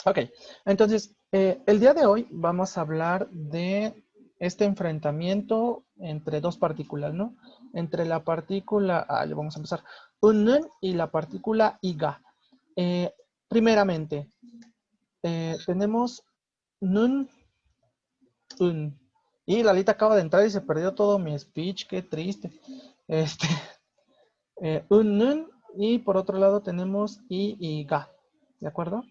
Ok, entonces, el día de hoy vamos a hablar de este enfrentamiento entre dos partículas, ¿no? Entre la partícula, ya vamos a empezar, un y la partícula iga. Primeramente, tenemos nun, un. Y Lalita acaba de entrar y se perdió todo mi speech, qué triste. Este, un nun y por otro lado tenemos i y ga, ¿de acuerdo?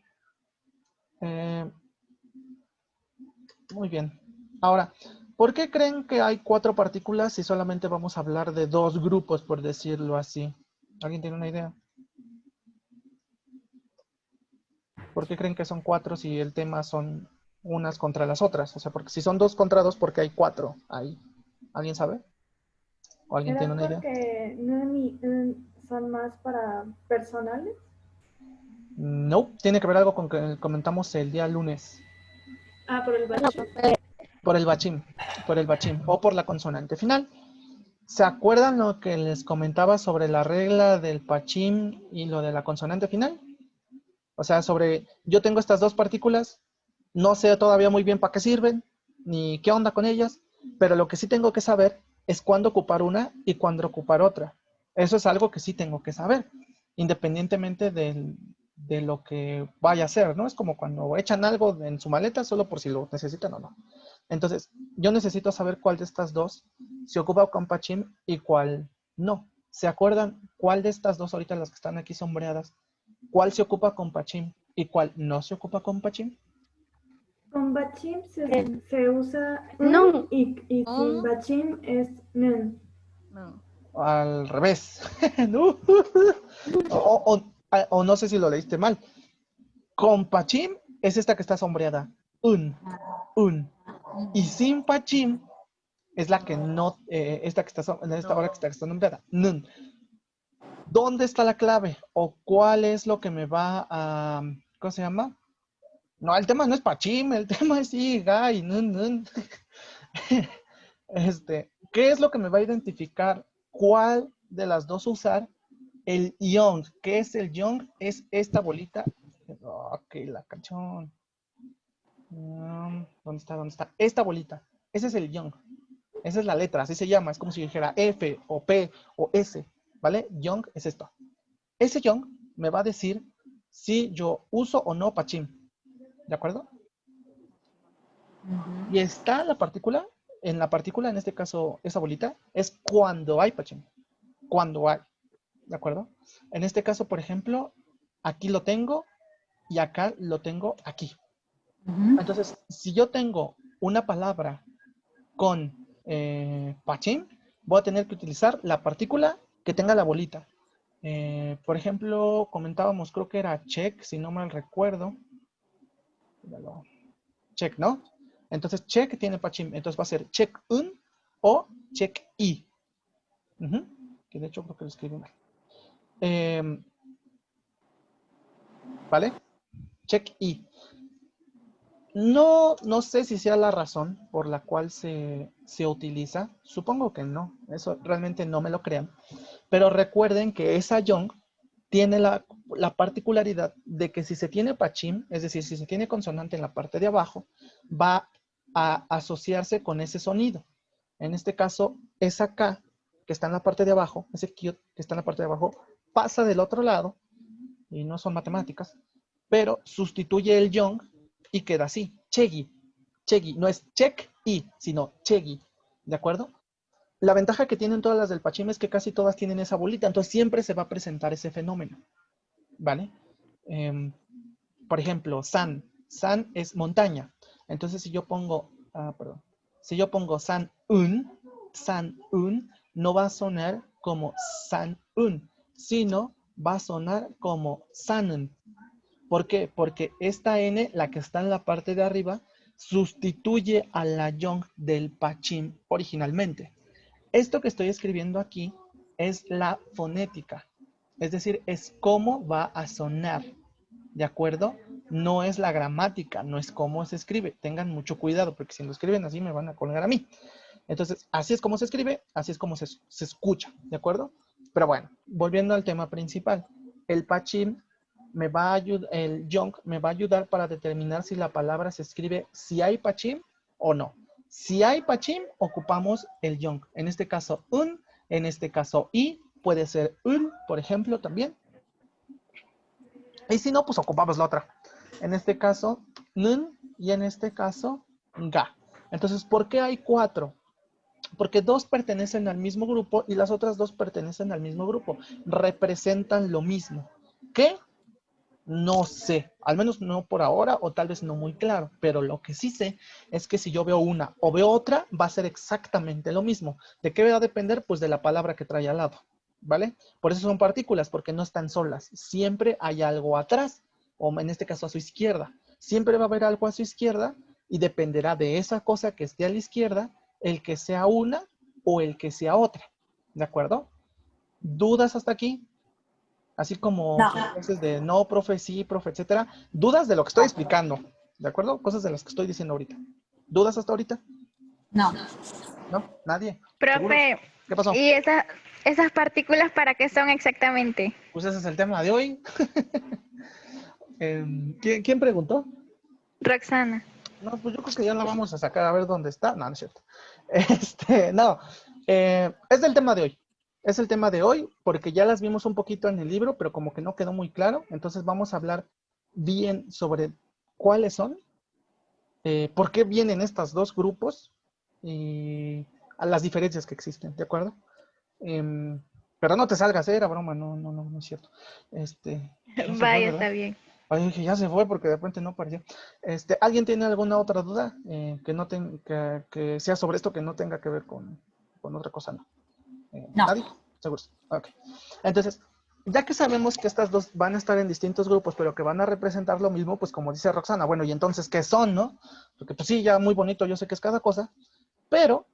Muy bien. Ahora, ¿por qué creen que hay 4 partículas si solamente vamos a hablar de 2 grupos, por decirlo así? ¿Alguien tiene una idea? ¿Por qué creen que son 4 si el tema son unas contra las otras? O sea, porque si son 2 contra 2, ¿por qué hay 4 ahí? ¿Alguien sabe? ¿O alguien tiene ¿Será una idea? porque nun y un son más para personales? No, tiene que ver algo con que comentamos el día lunes. Ah, por el Bueno, bache. profe, Por el bachín o por la consonante final. ¿Se acuerdan lo que les comentaba sobre la regla del pachín y lo de la consonante final? O sea, sobre, yo tengo estas dos partículas, no sé todavía muy bien para qué sirven, ni qué onda con ellas, pero lo que sí tengo que saber es cuándo ocupar una y cuándo ocupar otra. Eso es algo que sí tengo que saber, independientemente de lo que vaya a hacer, ¿no? Es como cuando echan algo en su maleta solo por si lo necesitan o no. Entonces, yo necesito saber cuál de estas dos se ocupa con pachín y cuál no. ¿Se acuerdan cuál de estas dos ahorita las que están aquí sombreadas? ¿Cuál se ocupa con pachín y cuál no se ocupa con pachín? Con bachim eh, se usa no, y sin no, bachim es nun. no. Al revés. No. O no sé si lo leíste mal. Con pachín es esta que está sombreada. Un. Y sin pachín es la que no, esta que está, en esta hora que está nombrada. Nun. ¿Dónde está la clave? ¿O cuál es lo que me va a, ¿cómo se llama? No, el tema no es pachín, el tema es iga y nun, nun. ¿Qué es lo que me va a identificar cuál de las dos usar? El young. ¿Qué es el young? Es esta bolita. Ok, la canción. ¿Dónde está? ¿Dónde está? Esta bolita. Ese es el young. Esa es la letra, así se llama. Es como si dijera F o P o S. ¿Vale? Young es esto. Ese young me va a decir si yo uso o no pachín. ¿De acuerdo? Y está la partícula, en este caso, esa bolita, es cuando hay pachín. Cuando hay. ¿De acuerdo? En este caso, por ejemplo, aquí lo tengo y acá lo tengo aquí. Entonces, si yo tengo una palabra con pachín, voy a tener que utilizar la partícula que tenga la bolita. Por ejemplo, comentábamos, creo que era check, si no mal recuerdo. Check, ¿no? Entonces, check tiene pachín. Entonces va a ser check un o check i. Que de hecho creo que lo escribí mal. ¿Vale? Check i. No sé si sea la razón por la cual se utiliza. Supongo que no. Eso realmente no me lo crean. Pero recuerden que esa young tiene la particularidad de que si se tiene pachín, es decir, si se tiene consonante en la parte de abajo, va a asociarse con ese sonido. En este caso, esa K que está en la parte de abajo, ese Q que está en la parte de abajo, pasa del otro lado, y no son matemáticas, pero sustituye el young y queda así, chegi. Chegi, no es check y, sino chegi. ¿De acuerdo? La ventaja que tienen todas las del pachín es que casi todas tienen esa bolita, entonces siempre se va a presentar ese fenómeno. ¿Vale? Por ejemplo, san. San es montaña. Entonces, si yo pongo, si yo pongo san un, no va a sonar como san un, sino va a sonar como sanun. ¿Por qué? Porque esta N, la que está en la parte de arriba, sustituye a la young del pachín originalmente. Esto que estoy escribiendo aquí es la fonética, es decir, es cómo va a sonar, ¿de acuerdo? No es la gramática, no es cómo se escribe. Tengan mucho cuidado, porque si lo escriben así me van a colgar a mí. Entonces, así es como se escribe, así es como se escucha, ¿de acuerdo? Pero bueno, volviendo al tema principal. El pachín el young me va a ayudar para determinar si la palabra se escribe si hay pachim o no. Si hay pachim, ocupamos el young. En este caso, en este caso, y, puede ser un, por ejemplo, también. Y si no, pues ocupamos la otra. En este caso, nun, y en este caso, ga. Entonces, ¿por qué hay 4? Porque 2 pertenecen al mismo grupo y las otras 2 pertenecen al mismo grupo. Representan lo mismo. ¿Qué? No sé, al menos no por ahora o tal vez no muy claro, pero lo que sí sé es que si yo veo una o veo otra, va a ser exactamente lo mismo. ¿De qué va a depender? Pues de la palabra que trae al lado, ¿vale? Por eso son partículas, porque no están solas. Siempre hay algo atrás, o en este caso a su izquierda. Siempre va a haber algo a su izquierda y dependerá de esa cosa que esté a la izquierda, el que sea una o el que sea otra, ¿de acuerdo? ¿Dudas hasta aquí? Así como No, sus clases de no, profe, sí, profe, etcétera. Dudas de lo que estoy explicando, ¿de acuerdo? Cosas de las que estoy diciendo ahorita. ¿Dudas hasta ahorita? no. ¿No? ¿Nadie? ¿Seguros? Profe, ¿Qué pasó? ¿y esas partículas para qué son exactamente? Pues ese es el tema de hoy. ¿Quién preguntó? Roxana. No, pues yo creo que ya la vamos a sacar a ver dónde está. No, no es cierto. No, es del tema de hoy. Es el tema de hoy porque ya las vimos un poquito en el libro, pero como que no quedó muy claro. Entonces vamos a hablar bien sobre cuáles son, por qué vienen estos dos grupos y a las diferencias que existen, ¿de acuerdo? Pero no te salgas, era broma, no es cierto. Ya se fue, Vaya, ¿verdad? está bien. Ay, dije, ya se fue porque de repente no apareció. ¿Alguien tiene alguna otra duda que sea sobre esto que no tenga que ver con otra cosa? No. No. ¿Nadie? Seguros. Ok. Entonces, ya que sabemos que estas dos van a estar en distintos grupos, pero que van a representar lo mismo, pues como dice Roxana, bueno, ¿y entonces qué son, no? Porque pues sí, ya muy bonito, yo sé que es cada cosa, pero,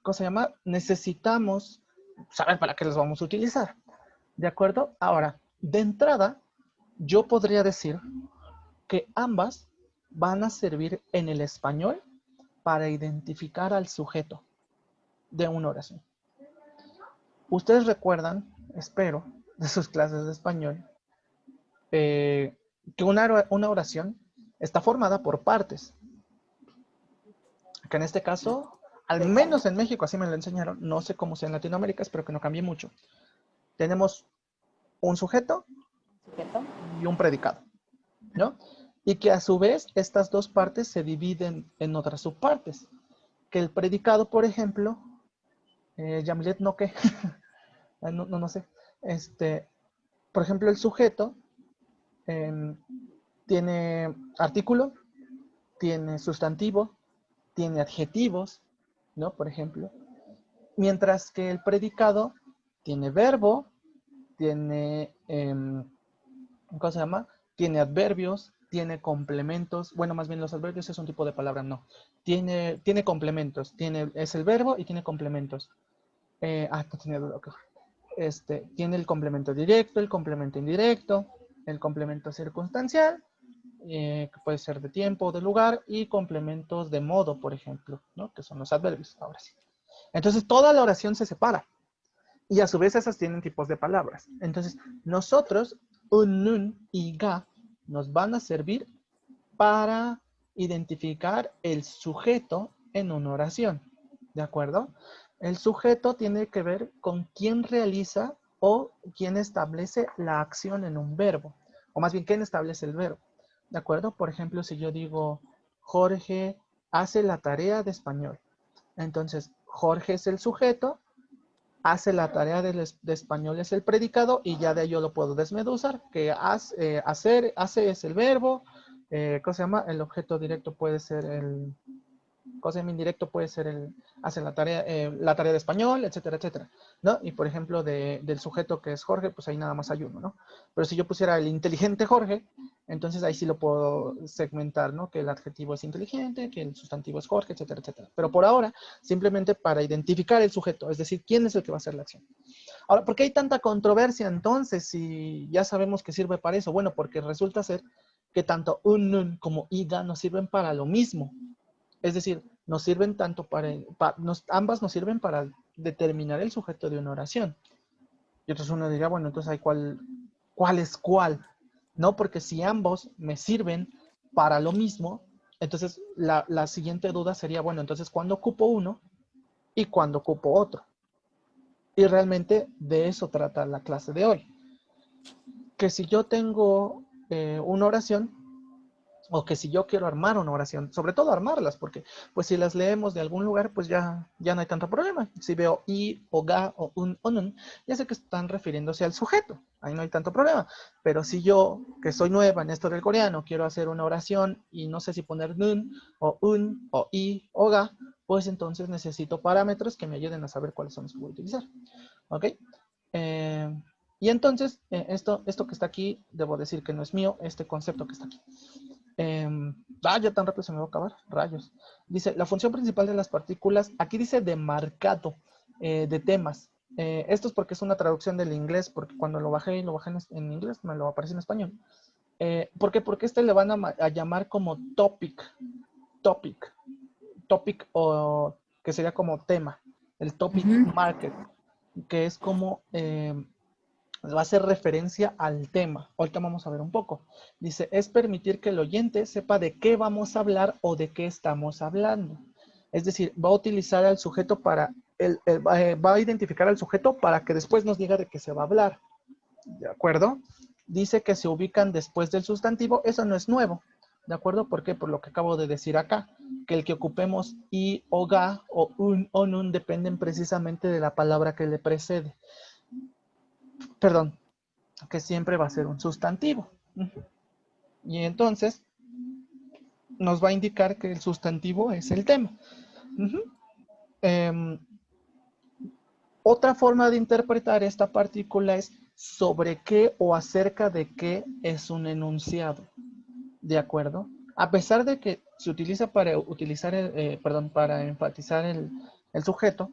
¿cómo se llama? Necesitamos saber para qué los vamos a utilizar. ¿De acuerdo? Ahora, de entrada, yo podría decir que ambas van a servir en el español para identificar al sujeto de una oración. Ustedes recuerdan, espero, de sus clases de español, que una oración está formada por partes. Que en este caso, al menos en México, así me lo enseñaron, no sé cómo sea en Latinoamérica, espero que no cambie mucho. Tenemos un sujeto y un predicado, ¿no? Y que a su vez estas dos partes se dividen en otras subpartes. Que el predicado, por ejemplo, Yamilet no que, no sé, por ejemplo, el sujeto tiene artículo, tiene sustantivo, tiene adjetivos, ¿no? Por ejemplo. Mientras que el predicado tiene verbo, tiene, ¿cómo se llama? Tiene adverbios, tiene complementos. Bueno, más bien los adverbios es un tipo de palabra, no. Tiene complementos. Es el verbo y tiene complementos. No tenía duda, ok. Tiene el complemento directo, el complemento indirecto, el complemento circunstancial, que puede ser de tiempo o de lugar, y complementos de modo, por ejemplo, ¿no? Que son los adverbios, ahora sí. Entonces, toda la oración se separa. Y a su vez esas tienen tipos de palabras. Entonces, nosotros, un, nun y ga, nos van a servir para identificar el sujeto en una oración. ¿De acuerdo? El sujeto tiene que ver con quién realiza o quién establece la acción en un verbo. O más bien, quién establece el verbo. ¿De acuerdo? Por ejemplo, si yo digo, Jorge hace la tarea de español. Entonces, Jorge es el sujeto, hace la tarea de español es el predicado y ya de ahí yo lo puedo desmeduzar, que hace es el verbo, ¿cómo se llama? El objeto directo puede ser el, ¿cómo se llama? Indirecto puede ser hace la tarea de español, etcétera, etcétera, ¿no? Y por ejemplo, del sujeto que es Jorge, pues ahí nada más hay uno, ¿no? Pero si yo pusiera el inteligente Jorge, entonces ahí sí lo puedo segmentar, ¿no? Que el adjetivo es inteligente, que el sustantivo es Jorge, etcétera, etcétera. Pero por ahora, simplemente para identificar el sujeto, es decir, quién es el que va a hacer la acción. Ahora, ¿por qué hay tanta controversia entonces si ya sabemos que sirve para eso? Bueno, porque resulta ser que tanto un nun como iga nos sirven para lo mismo. Es decir, nos sirven tanto ambas nos sirven para determinar el sujeto de una oración. Y entonces uno diría, bueno, entonces cuál es cuál, ¿no? Porque si ambos me sirven para lo mismo, entonces la siguiente duda sería, bueno, entonces, ¿cuándo ocupo uno y cuándo ocupo otro? Y realmente de eso trata la clase de hoy. Que si yo tengo una oración, o que si yo quiero armar una oración, sobre todo armarlas, porque pues si las leemos de algún lugar, pues ya no hay tanto problema. Si veo i, o ga, o un, o nun, ya sé que están refiriéndose al sujeto, ahí no hay tanto problema. Pero si yo, que soy nueva en esto del coreano, quiero hacer una oración y no sé si poner nun, o un, o i, o ga, pues entonces necesito parámetros que me ayuden a saber cuáles son los que voy a utilizar. ¿Ok? Y entonces, esto que está aquí, debo decir que no es mío, este concepto que está aquí. Ya tan rápido se me va a acabar, rayos. Dice, la función principal de las partículas, aquí dice de marcado, de temas. Esto es porque es una traducción del inglés, porque cuando lo bajé en inglés, me lo aparece en español. ¿Por qué? Porque le van a llamar como topic, o que sería como tema, el topic market, que es como va a hacer referencia al tema. Ahorita vamos a ver un poco. Dice, es permitir que el oyente sepa de qué vamos a hablar o de qué estamos hablando. Es decir, va a utilizar al sujeto va a identificar al sujeto para que después nos diga de qué se va a hablar. ¿De acuerdo? Dice que se ubican después del sustantivo. Eso no es nuevo. ¿De acuerdo? ¿Por qué? Por lo que acabo de decir acá. Que el que ocupemos i, o ga, o un, o nun, dependen precisamente de la palabra que le precede. Perdón, que siempre va a ser un sustantivo. Y entonces nos va a indicar que el sustantivo es el tema. Otra forma de interpretar esta partícula es sobre qué o acerca de qué es un enunciado. ¿De acuerdo? A pesar de que se utiliza para enfatizar el sujeto,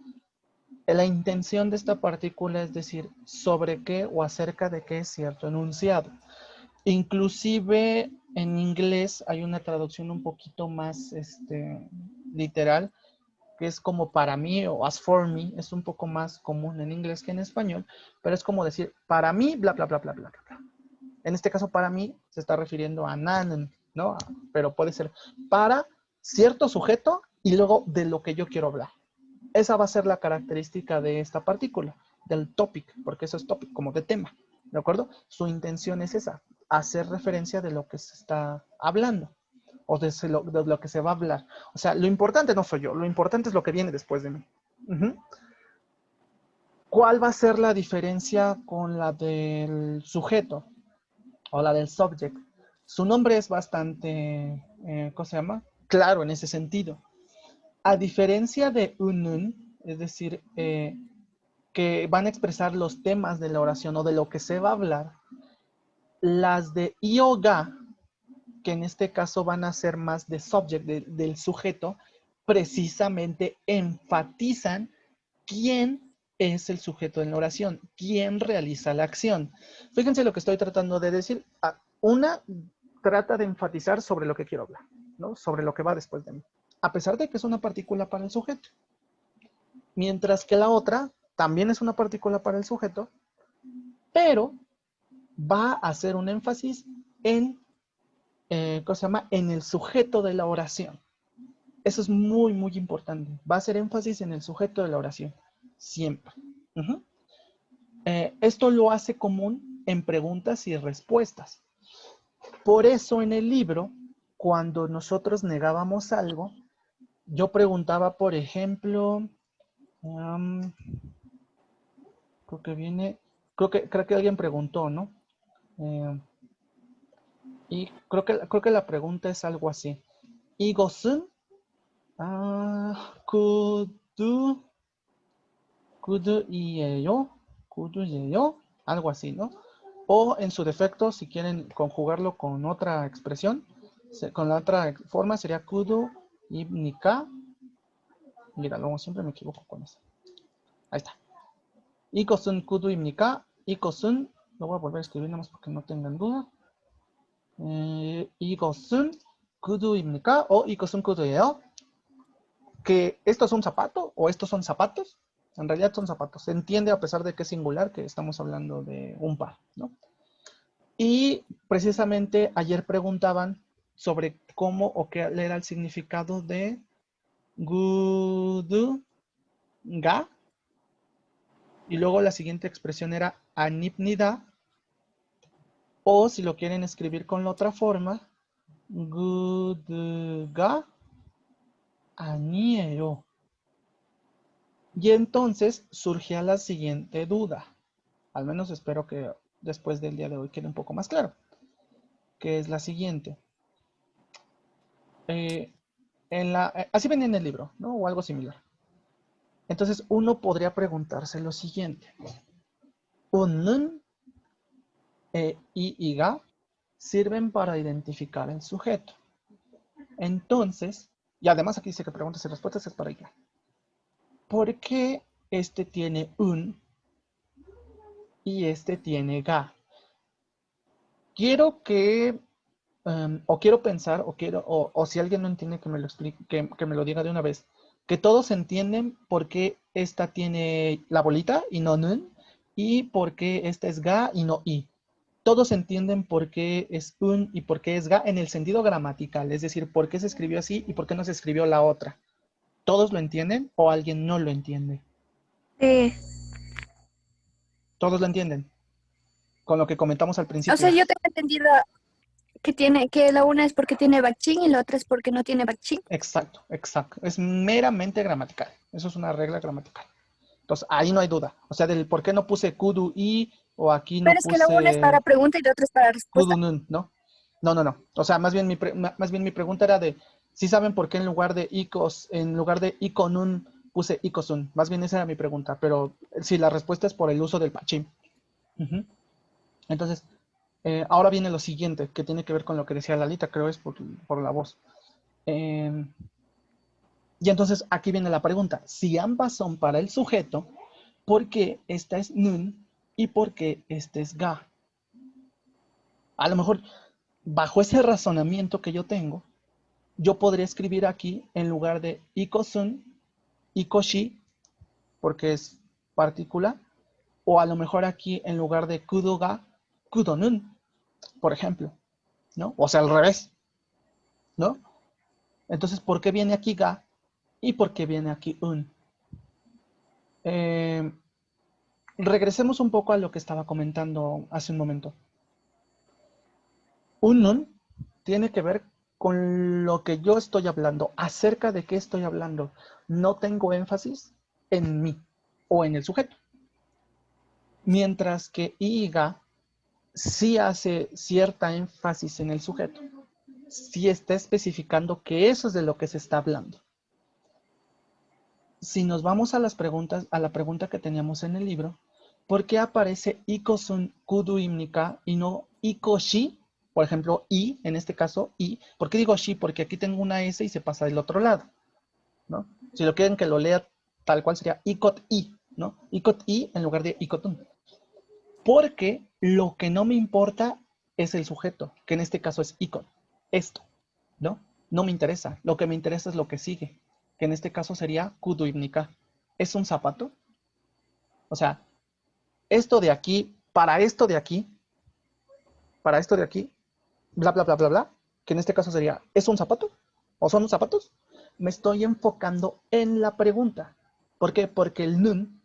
la intención de esta partícula es decir sobre qué o acerca de qué es cierto enunciado. Inclusive en inglés hay una traducción un poquito más literal, que es como para mí o as for me, es un poco más común en inglés que en español, pero es como decir para mí, bla, bla, bla, bla, bla, bla. En este caso para mí se está refiriendo a nan, ¿no? Pero puede ser para cierto sujeto y luego de lo que yo quiero hablar. Esa va a ser la característica de esta partícula, del topic, porque eso es topic, como de tema, ¿de acuerdo? Su intención es esa, hacer referencia de lo que se está hablando, o de lo que se va a hablar. O sea, lo importante no soy yo, lo importante es lo que viene después de mí. ¿Cuál va a ser la diferencia con la del sujeto, o la del subject? Su nombre es bastante, ¿cómo se llama? Claro en ese sentido. A diferencia de unun, es decir, que van a expresar los temas de la oración o de lo que se va a hablar, las de yoga, que en este caso van a ser más de subject, del sujeto, precisamente enfatizan quién es el sujeto en la oración, quién realiza la acción. Fíjense lo que estoy tratando de decir. Una trata de enfatizar sobre lo que quiero hablar, ¿no? Sobre lo que va después de mí, a pesar de que es una partícula para el sujeto. Mientras que la otra también es una partícula para el sujeto, pero va a hacer un énfasis en, ¿cómo se llama? En el sujeto de la oración. Eso es muy, muy importante. Va a hacer énfasis en el sujeto de la oración, siempre. Esto lo hace común en preguntas y respuestas. Por eso en el libro, cuando nosotros negábamos algo, yo preguntaba, por ejemplo, creo que alguien preguntó, ¿no? Y creo que la pregunta es algo así. ¿Igosun? ¿Kudu yeyo? Algo así, ¿no? O en su defecto, si quieren conjugarlo con otra expresión, con la otra forma sería kudu ibnika. Mira, luego siempre me equivoco con eso. Ahí está. Ikosun kudu ibnika. Ikosun, lo voy a volver a escribir nada más porque no tengan duda. Ikosun kudu ibnika o ikosun kudu yeo. Que esto es un zapato o estos son zapatos. En realidad son zapatos. Se entiende a pesar de que es singular que estamos hablando de un par, ¿no? Y precisamente ayer preguntaban sobre cómo o qué era el significado de gudu, ga. Y luego la siguiente expresión era anipnida. O si lo quieren escribir con la otra forma, guduga aniero. Y entonces surgía la siguiente duda. Al menos espero que después del día de hoy quede un poco más claro. Que es la siguiente. Así venía en el libro, ¿no? O algo similar. Entonces uno podría preguntarse lo siguiente. Un y ga sirven para identificar el sujeto. Entonces, y además aquí dice que preguntas y respuestas es para ella. ¿Por qué este tiene un y este tiene ga? Quiero que, o quiero pensar, o si alguien no entiende que me lo explique, que me lo diga de una vez, que todos entienden por qué esta tiene la bolita y no nun, y por qué esta es ga y no i. Todos entienden por qué es un y por qué es ga en el sentido gramatical, es decir, por qué se escribió así y por qué no se escribió la otra. ¿Todos lo entienden o alguien no lo entiende? Sí. ¿Todos lo entienden? Con lo que comentamos al O sea, principio. yo tengo entendido que la una es porque tiene bakchin y la otra es porque no tiene bakchin. Exacto, exacto. Es meramente gramatical. Eso es una regla gramatical. Entonces, ahí no hay duda. O sea, del por qué no puse kudu i o aquí no Pero es que la una es para puse pregunta y la otra es para respuesta. kudu nun, ¿no? No, no, no. O sea, más bien mi pregunta era de si saben por qué en lugar de ikonun puse ikosun. Más bien esa era mi pregunta, pero sí, la respuesta es por el uso del pachín. Uh-huh. Entonces, ahora viene lo siguiente, que tiene que ver con lo que decía Lalita, creo es por la voz. Y entonces aquí viene la pregunta. Si ambas son para el sujeto, ¿por qué esta es nun y por qué este es ga? A lo mejor, bajo ese razonamiento que yo tengo, yo podría escribir aquí en lugar de ikosun, ikoshi, porque es partícula, o a lo mejor aquí en lugar de kudoga, kudonun, por ejemplo, ¿no? O sea, al revés, ¿no? Entonces, ¿por qué viene aquí ga y por qué viene aquí un? Regresemos un poco a lo que estaba comentando hace un momento. Un nun tiene que ver con lo que yo estoy hablando, acerca de qué estoy hablando. No tengo énfasis en mí o en el sujeto. Mientras que iga sí hace cierta énfasis en el sujeto. Sí está especificando que eso es de lo que se está hablando. Si nos vamos a las preguntas, a la pregunta que teníamos en el libro, ¿por qué aparece ikosun kudu imnika y no ikoshi? Por ejemplo, i, en este caso, i. ¿Por qué digo shi? Porque aquí tengo una S y se pasa del otro lado, ¿no? Si lo quieren que lo lea tal cual sería ikot i, ¿no? Ikot i en lugar de ikotun. Porque lo que no me importa es el sujeto, que en este caso es ikot. Esto, ¿no? No me interesa. Lo que me interesa es lo que sigue, que en este caso sería kudu imnika. ¿Es un zapato? O sea, esto de aquí, para esto de aquí, bla, bla, bla, bla, bla, que en este caso sería, ¿es un zapato? ¿O son los zapatos? Me estoy enfocando en la pregunta. ¿Por qué? Porque el nun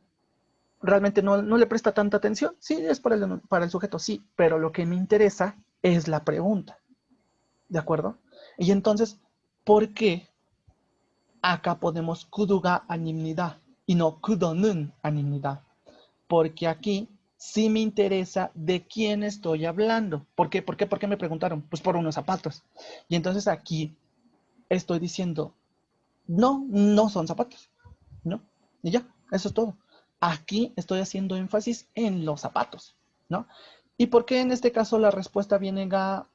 realmente no le presta tanta atención. Sí, es para el sujeto, sí, pero lo que me interesa es la pregunta. ¿De acuerdo? Y entonces, ¿por qué acá ponemos kuduga animnida y no kudonun animnida? Porque aquí sí me interesa de quién estoy hablando. ¿Por qué? ¿Por qué me preguntaron? Pues por unos zapatos. Y entonces aquí estoy diciendo, no, no son zapatos, ¿no? Y ya, eso es todo. Aquí estoy haciendo énfasis en los zapatos, ¿no? ¿Y por qué en este caso la respuesta viene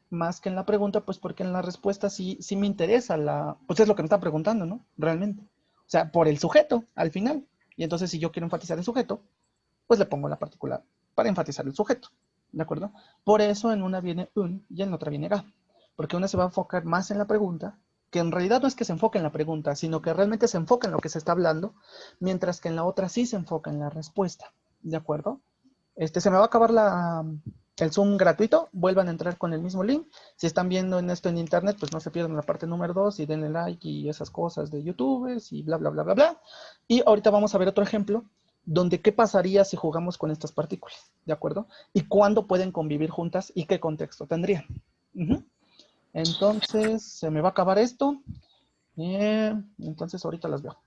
más que en la pregunta? Pues porque en la respuesta sí me interesa pues es lo que me están preguntando, ¿no? Realmente. O sea, por el sujeto, al final. Y entonces si yo quiero enfatizar el sujeto, pues le pongo la particular para enfatizar el sujeto, ¿de acuerdo? Por eso en una viene un y en la otra viene ga, porque una se va a enfocar más en la pregunta, que en realidad no es que se enfoque en la pregunta, sino que realmente se enfoca en lo que se está hablando, mientras que en la otra sí se enfoca en la respuesta, ¿de acuerdo? Se me va a acabar el Zoom gratuito, vuelvan a entrar con el mismo link. Si están viendo en esto en internet, pues no se pierdan la parte número 2 y denle like y esas cosas de youtubers y bla, bla, bla, bla, bla. Y ahorita vamos a ver otro ejemplo donde qué pasaría si jugamos con estas partículas, ¿de acuerdo? Y cuándo pueden convivir juntas y qué contexto tendrían. Entonces, se me va a acabar esto. Entonces, ahorita las veo.